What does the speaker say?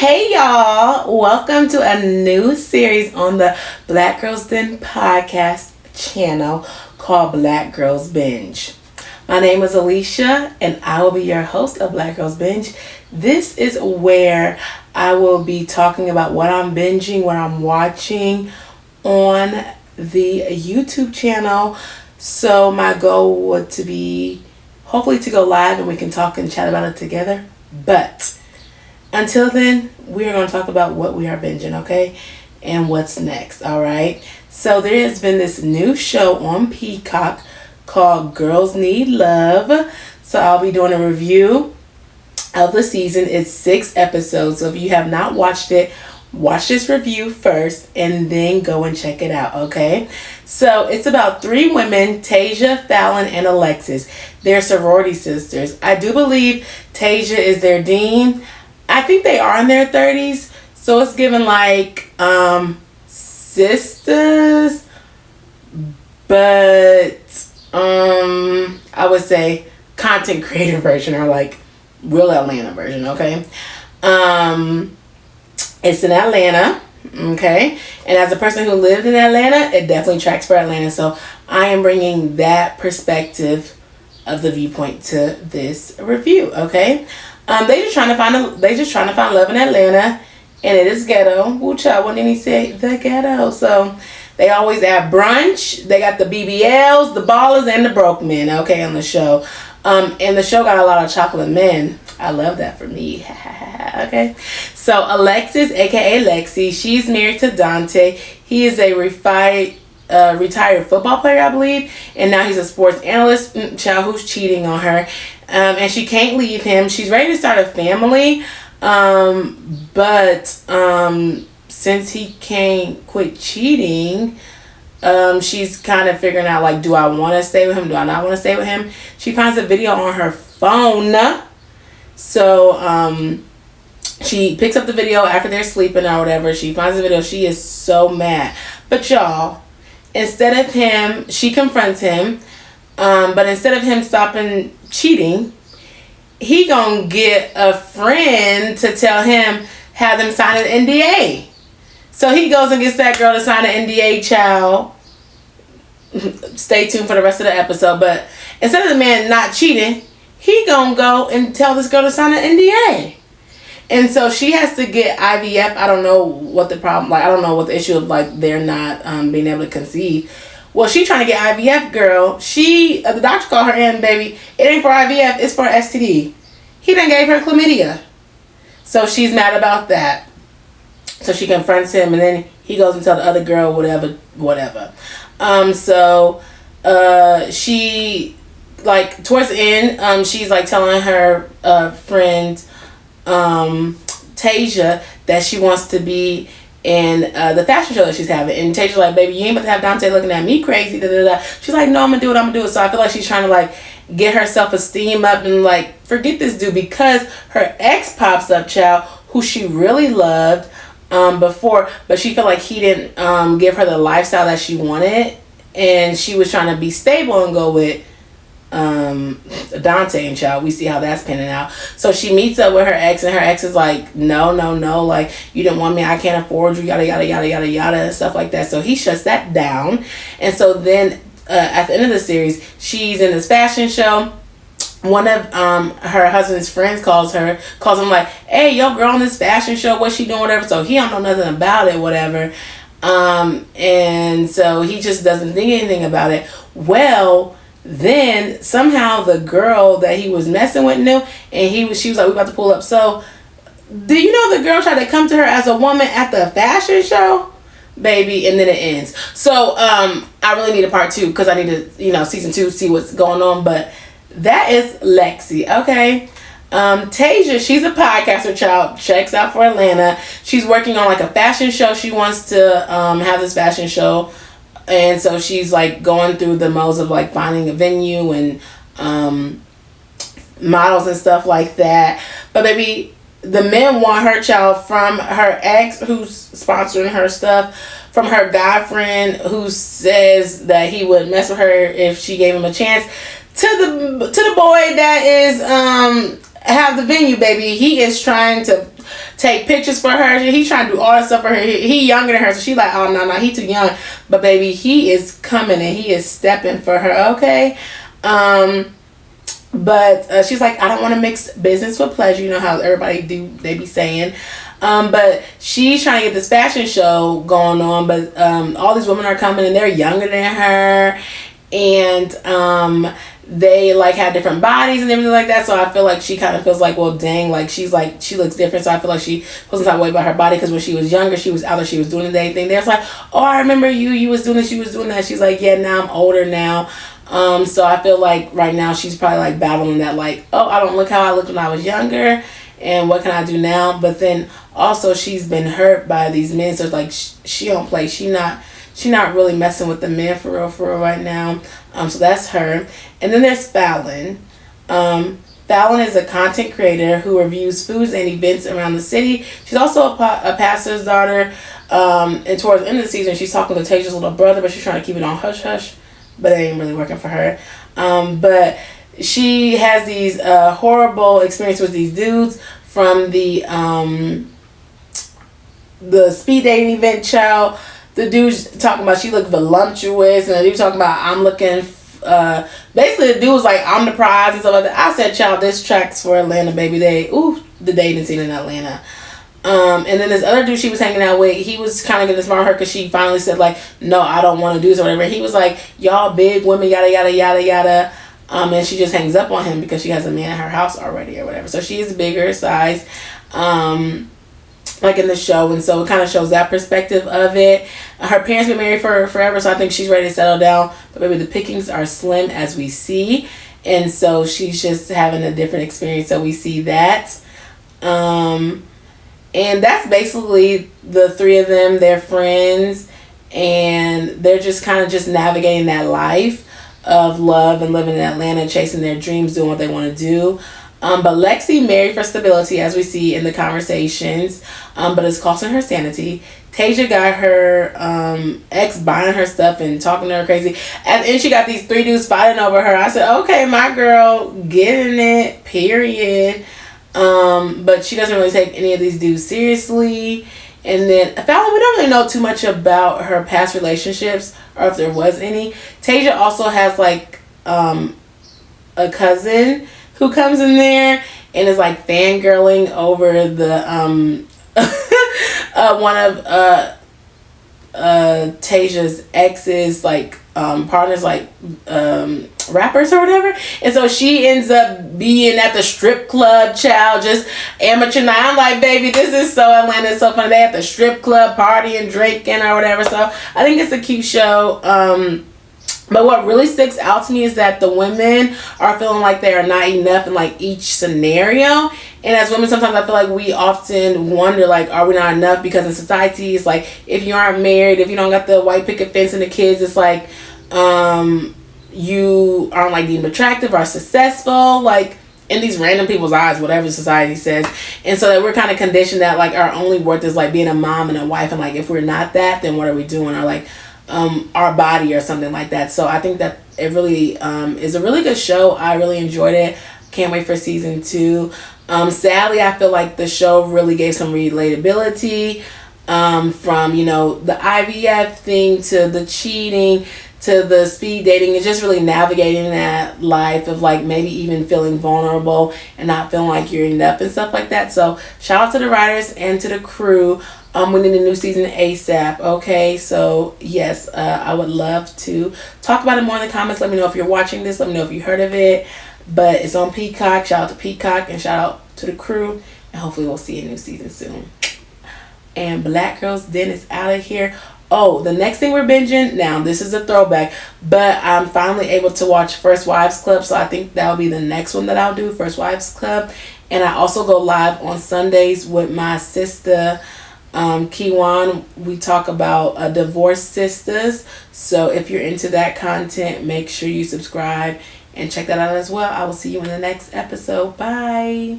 Hey y'all, welcome to a new series on the Black Girls Den podcast channel called Black Girls Binge. My name is Alieshia and I will be your host of Black Girls Binge. This is where I will be talking about what I'm binging, what I'm watching on the YouTube channel. So my goal would to be hopefully to go live and we can talk and chat about it together. But until then, we are going to talk about what we are binging, okay? And what's next, all right? So there has been this new show on Peacock called Girls Need Love. So I'll be doing a review of the season. It's 6 episodes. So if you have not watched it, watch this review first and then go and check it out, okay? So it's about 3 women, Tasia, Fallon, and Alexis. They're sorority sisters. I do believe Tasia is their dean. I think they are in their 30s, so it's given like sisters, but I would say content creator version or like real Atlanta version, okay? It's in Atlanta, okay? And as a person who lived in Atlanta, it definitely tracks for Atlanta, so I am bringing that perspective of the viewpoint to this review, okay? They just trying to find love in Atlanta, and it is ghetto. Woo child, what did he say? The ghetto. So they always have brunch. They got the BBLs, the ballers, and the broke men. Okay, on the show. And the show got a lot of chocolate men. I love that for me. Okay. So Alexis, aka Lexi, she's married to Dante. He is a retired football player, I believe, and now he's a sports analyst. Child, who's cheating on her. And she can't leave him. She's ready to start a family. But since he can't quit cheating, she's kind of figuring out, like, do I want to stay with him? Do I not want to stay with him? She finds a video on her phone. So, she picks up the video after they're sleeping or whatever. She finds the video. She is so mad. But y'all, instead of him, she confronts him. But instead of him stopping cheating, he gonna get a friend to tell him, have them sign an NDA. So he goes and gets that girl to sign an NDA, child. Stay tuned for the rest of the episode. But instead of the man not cheating, he gonna go and tell this girl to sign an NDA. And so she has to get IVF. I don't know what the problem, like, I don't know what the issue of, like, they're not being able to conceive. Well, she trying to get IVF, girl. The doctor called her in, baby. It ain't for IVF, it's for STD. He done gave her chlamydia. So she's mad about that. So she confronts him, and then he goes and tells the other girl, whatever. She, like, towards the end, she's, like, telling her friend, Tasia, that she wants to be in the fashion show that she's having. And Tasia's like, baby, you ain't about to have Dante looking at me crazy. She's like, no, I'm gonna do it. So I feel like she's trying to, like, get her self-esteem up and, like, forget this dude, because her ex pops up, child, who she really loved before, but she felt like he didn't give her the lifestyle that she wanted, and she was trying to be stable and go with Dante, and child, we see how that's panning out. So she meets up with her ex, and her ex is like, no, like, you didn't want me, I can't afford you, yada yada yada yada yada, and stuff like that. So he shuts that down. And so then at the end of the series, she's in this fashion show. One of her husband's friends calls him like, hey, your girl in this fashion show, what's she doing, whatever. So he don't know nothing about it, whatever. And so he just doesn't think anything about it. Well, then somehow the girl that he was messing with knew, and she was like, we about to pull up. So do you know the girl tried to come to her as a woman at the fashion show, baby, and then it ends. So I really need a part 2, because I need to, season 2, see what's going on. But that is Lexi, okay? Tasia, she's a podcaster, child, checks out for Atlanta. She's working on, like, a fashion show. She wants to have this fashion show. And so she's, like, going through the modes of, like, finding a venue and models and stuff like that. But baby, the men want her, child, from her ex who's sponsoring her stuff, from her guy friend who says that he would mess with her if she gave him a chance, to the boy that is have the venue, baby. He is trying to take pictures for her. He's trying to do all that stuff for her. He younger than her, so she's like, oh no, he too young. But baby, he is coming and he is stepping for her. Okay. But she's like, I don't want to mix business with pleasure. You know how everybody they be saying. But she's trying to get this fashion show going on. But all these women are coming and they're younger than her, and they like have different bodies and everything like that. So I feel like she kind of feels like, well, dang, like she looks different. So I feel like she feels some type of way about her body, because when she was younger, she was out there, she was doing the thing. There's like, oh, I remember you was doing this, you was doing that. She's like, yeah, now I'm older now. So I feel like right now she's probably like battling that, like, oh, I don't look how I looked when I was younger, and what can I do now? But then also she's been hurt by these men, so it's like she don't play. She not really messing with the men for real right now. So that's her. And then there's Fallon. Fallon is a content creator who reviews foods and events around the city. She's also a pastor's daughter. And towards the end of the season, she's talking to Taja's little brother, but she's trying to keep it on hush hush. But it ain't really working for her. But she has these horrible experiences with these dudes from the speed dating event, child. The dude's talking about she looked voluptuous, and the dude talking about I'm looking. Basically, the dude was like, I'm the prize and stuff like that. I said, child, this tracks for Atlanta, baby. The dating scene in Atlanta. And then this other dude she was hanging out with, he was kind of getting smart with her because she finally said, like, no, I don't want to do this or whatever. He was like, y'all big women, yada, yada, yada, yada. And she just hangs up on him because she has a man at her house already or whatever. So she is bigger size, like in the show. And so it kind of shows that perspective of it. Her parents been married for forever, so I think she's ready to settle down. But maybe the pickings are slim, as we see. And so she's just having a different experience. So we see that. And that's basically the three of them. They're friends, and they're just kind of just navigating that life of love and living in Atlanta, chasing their dreams, doing what they want to do. But Lexi married for stability, as we see in the conversations, but it's costing her sanity. Tasia got her ex buying her stuff and talking to her crazy. At the end, she got these three dudes fighting over her. I said, okay, my girl, getting it, period. But she doesn't really take any of these dudes seriously. And then Fallon, we don't really know too much about her past relationships, or if there was any. Tasia also has like a cousin who comes in there and is like fangirling over the one of Tasia's exes, like partners, like rappers or whatever. And so she ends up being at the strip club, child, just amateur night. I'm like, baby, this is so Atlanta, it's so funny. They at the strip club partying, drinking or whatever. So I think it's a cute show. But what really sticks out to me is that the women are feeling like they are not enough in like each scenario. And as women, sometimes I feel like we often wonder, like, are we not enough? Because in society, it's like, if you aren't married, if you don't got the white picket fence and the kids, it's like you aren't like deemed attractive or successful, like in these random people's eyes, whatever society says. And so that we're kind of conditioned that like our only worth is like being a mom and a wife, and like if we're not that, then what are we doing? Or like our body or something like that. So I think that it really is a really good show. I really enjoyed it. Can't wait for season 2. Sadly, I feel like the show really gave some relatability from, you know, the IVF thing to the cheating to the speed dating. It's just really navigating that life of like maybe even feeling vulnerable and not feeling like you're enough and stuff like that. So shout out to the writers and to the crew. We need a new season ASAP. Okay, so yes, I would love to talk about it more in the comments. Let me know if you're watching this. Let me know if you heard of it. But it's on Peacock. Shout out to Peacock and shout out to the crew. And hopefully we'll see a new season soon. And Black Girls Den is out of here. Oh, the next thing we're binging, now this is a throwback, but I'm finally able to watch First Wives Club, so I think that'll be the next one that I'll do, First Wives Club. And I also go live on Sundays with my sister, Kiwan. We talk about divorced sisters, so if you're into that content, make sure you subscribe and check that out as well. I will see you in the next episode. Bye.